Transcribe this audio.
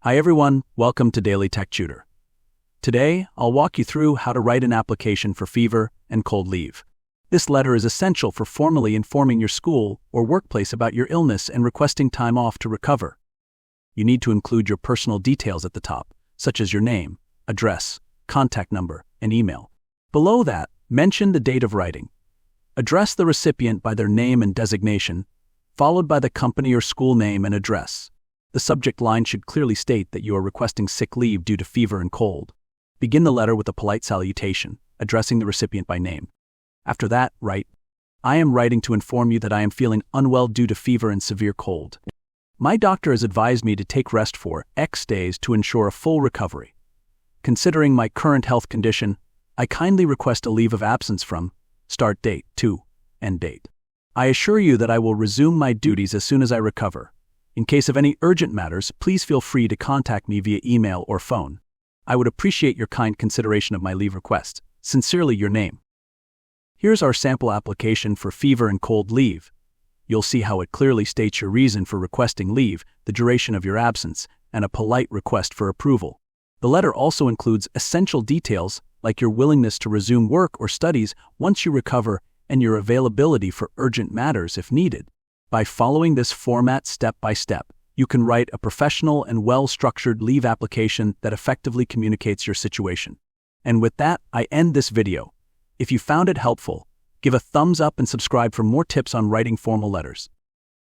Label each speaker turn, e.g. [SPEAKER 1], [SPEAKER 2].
[SPEAKER 1] Hi everyone, welcome to Daily Tech Tutor. Today, I'll walk you through how to write an application for fever and cold leave. This letter is essential for formally informing your school or workplace about your illness and requesting time off to recover. You need to include your personal details at the top, such as your name, address, contact number, and email. Below that, mention the date of writing. Address the recipient by their name and designation, followed by the company or school name and address. The subject line should clearly state that you are requesting sick leave due to fever and cold. Begin the letter with a polite salutation, addressing the recipient by name. After that, write, "I am writing to inform you that I am feeling unwell due to fever and severe cold. My doctor has advised me to take rest for X days to ensure a full recovery. Considering my current health condition, I kindly request a leave of absence from start date to end date. I assure you that I will resume my duties as soon as I recover. In case of any urgent matters, please feel free to contact me via email or phone. I would appreciate your kind consideration of my leave request. Sincerely, your name." Here's our sample application for fever and cold leave. You'll see how it clearly states your reason for requesting leave, the duration of your absence, and a polite request for approval. The letter also includes essential details like your willingness to resume work or studies once you recover and your availability for urgent matters if needed. By following this format step by step, you can write a professional and well-structured leave application that effectively communicates your situation. And with that, I end this video. If you found it helpful, give a thumbs up and subscribe for more tips on writing formal letters.